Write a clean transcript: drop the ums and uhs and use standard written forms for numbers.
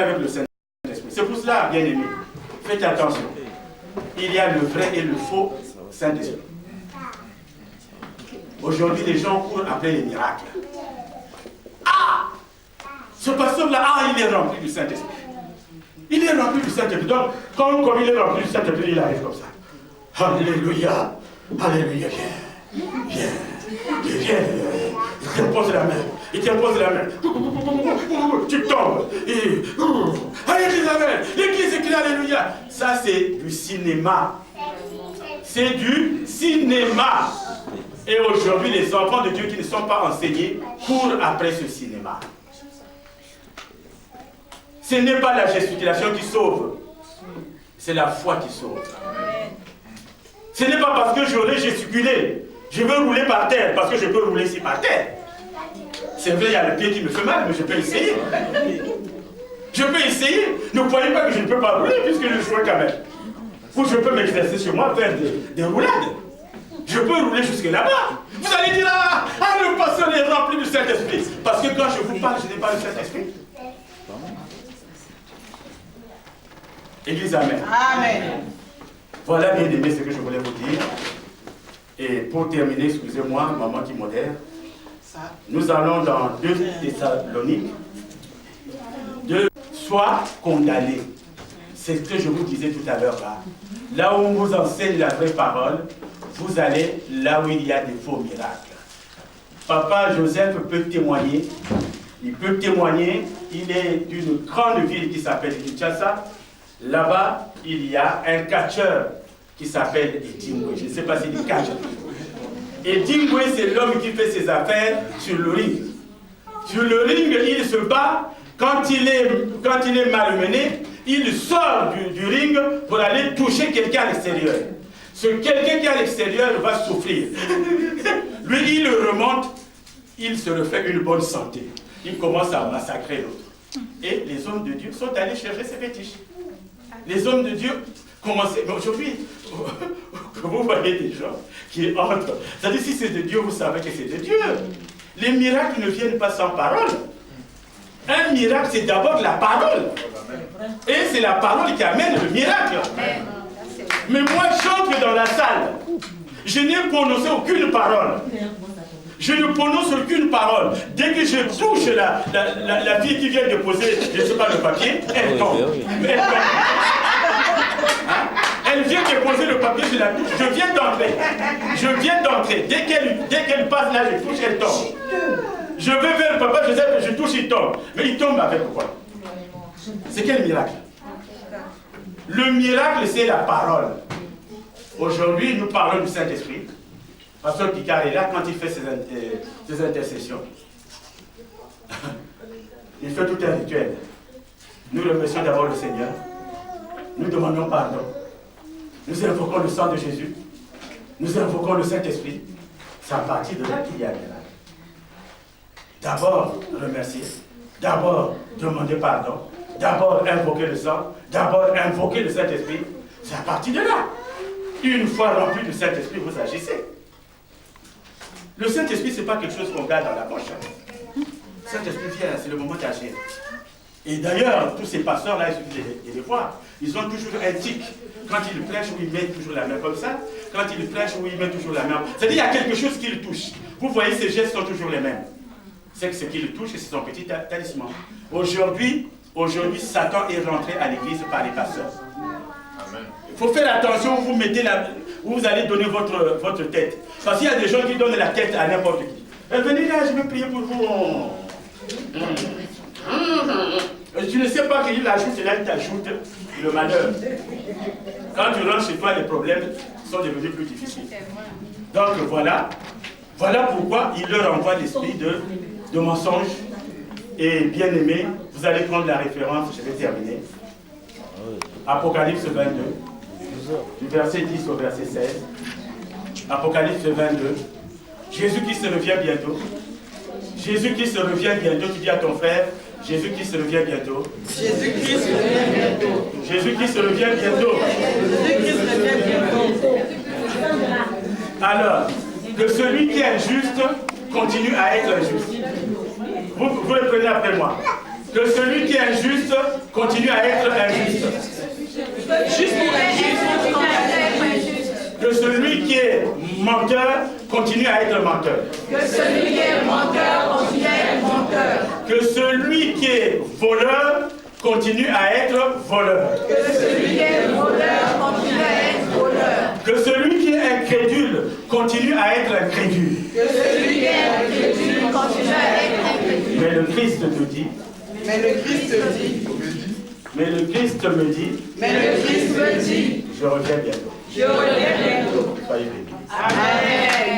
avec le Saint-Esprit. C'est pour cela, bien aimé, faites attention. Il y a le vrai et le faux Saint-Esprit. Aujourd'hui, les gens courent après les miracles. Ah! Ce pasteur-là, il est rempli du Saint-Esprit. Il est rempli du Saint-Esprit. Donc, comme il est rempli du Saint-Esprit, il arrive comme ça. Alléluia. Alléluia. Viens. Viens. Il te pose la main. Il te pose la main. Tu tombes. Allez, Isabelle. L'église écrit Alléluia. Ça, c'est du cinéma. C'est du cinéma. Et aujourd'hui, les enfants de Dieu qui ne sont pas enseignés courent après ce cinéma. Ce n'est pas la gesticulation qui sauve. C'est la foi qui sauve. Ce n'est pas parce que j'aurais gesticulé. Je veux rouler par terre, parce que je peux rouler ici par terre. C'est vrai, il y a le pied qui me fait mal, mais je peux essayer. Je peux essayer. Ne croyez pas que je ne peux pas rouler, puisque je jouais quand même. Ou je peux m'exercer sur moi, faire des roulades. Je peux rouler jusque là-bas. Vous allez dire, le pasteur est rempli du Saint-Esprit. Parce que quand je vous parle, je n'ai pas le Saint-Esprit. Église, amen. Amen. Voilà, bien aimé, ce que je voulais vous dire. Et pour terminer, excusez-moi, maman qui modère. Nous allons dans 2 Thessaloniques. Sois condamné. C'est ce que je vous disais tout à l'heure là. Là où on vous enseigne la vraie parole, vous allez là où il y a des faux miracles. Papa Joseph peut témoigner. Il peut témoigner. Il est d'une grande ville qui s'appelle Kinshasa. Là-bas, il y a un catcheur qui s'appelle Edingwe. Je ne sais pas s'il est catcheur. Edingwe, c'est l'homme qui fait ses affaires sur le ring. Sur le ring, il se bat. Quand il est malmené, il sort du ring pour aller toucher quelqu'un à l'extérieur. Ce quelqu'un qui est à l'extérieur va souffrir. Lui, il le remonte, il se refait une bonne santé. Il commence à massacrer l'autre. Et les hommes de Dieu sont allés chercher ces fétiches. Les hommes de Dieu commençaient. Mais aujourd'hui, vous voyez des gens qui entrent. C'est-à-dire, si c'est de Dieu, vous savez que c'est de Dieu. Les miracles ne viennent pas sans parole. Un miracle, c'est d'abord la parole. Et c'est la parole qui amène le miracle. Mais moi, j'entre dans la salle. Je n'ai prononcé aucune parole. Je ne prononce aucune parole. Dès que je touche la fille qui vient de poser, je ne sais pas, le papier, elle tombe. Elle tombe. Hein? Elle vient de poser le papier, je la touche. Je viens d'entrer. Je viens d'entrer. Dès qu'elle passe là, je touche, elle tombe. Je vais vers le papa, je touche, il tombe. Mais il tombe avec quoi? C'est quel miracle? Le miracle, c'est la parole. Aujourd'hui, nous parlons du Saint-Esprit. Pasteur Picard est là quand il fait ses intercessions. Il fait tout un rituel. Nous remercions d'abord le Seigneur. Nous demandons pardon. Nous invoquons le sang de Jésus. Nous invoquons le Saint-Esprit. C'est à partir de là qu'il y a un miracle. D'abord remercier. D'abord demander pardon. D'abord invoquer le sang. D'abord invoquer le Saint-Esprit. C'est à partir de là. Une fois rempli du Saint-Esprit, vous agissez. Le Saint-Esprit, ce n'est pas quelque chose qu'on garde dans la poche. Le Saint-Esprit vient, c'est le moment d'agir. Et d'ailleurs, tous ces pasteurs-là, il suffit de les voir. Ils ont toujours un tic. Quand ils prêchent, où ils mettent toujours la main comme ça. Quand ils prêchent, où ils mettent toujours la main. C'est-à-dire qu'il y a quelque chose qui le touche. Vous voyez, ces gestes sont toujours les mêmes. C'est que ce qui le touche, c'est son petit talisman. Aujourd'hui, Satan est rentré à l'église par les pasteurs. Il faut faire attention où vous mettez où vous allez donner votre tête. Parce qu'il y a des gens qui donnent la tête à n'importe qui. Venez là, je vais prier pour vous. Tu ne sais pas qu'il ajoute, et là il t'ajoute le malheur. Quand tu rentres chez toi, les problèmes sont devenus plus difficiles. Donc voilà pourquoi il leur envoie l'esprit de mensonge. Et bien aimé, vous allez prendre la référence, je vais terminer. Apocalypse 22, du verset 10 au verset 16. Apocalypse 22. Jésus-Christ revient bientôt. Jésus-Christ revient bientôt. Tu dis à ton frère, Jésus-Christ revient bientôt. Jésus-Christ revient bientôt. Jésus-Christ revient bientôt. Jésus-Christ revient bientôt. Alors, que celui qui est injuste continue à être injuste. Vous le prenez après moi. Que celui qui est injuste continue à être injuste. Que celui qui est menteur continue à être menteur. Que celui qui est menteur continue à être menteur. Que celui qui est voleur continue à être voleur. Que celui qui est voleur continue à être voleur. Que celui qui est incrédule continue à être incrédule. Que celui qui est incrédule continue à être incrédule. Mais le Christ te dit. Mais le Christ dit. Mais le Christ me dit. Mais le Christ me dit. Je reviens bientôt. Je reviens bientôt. Soyez bénis. Amen.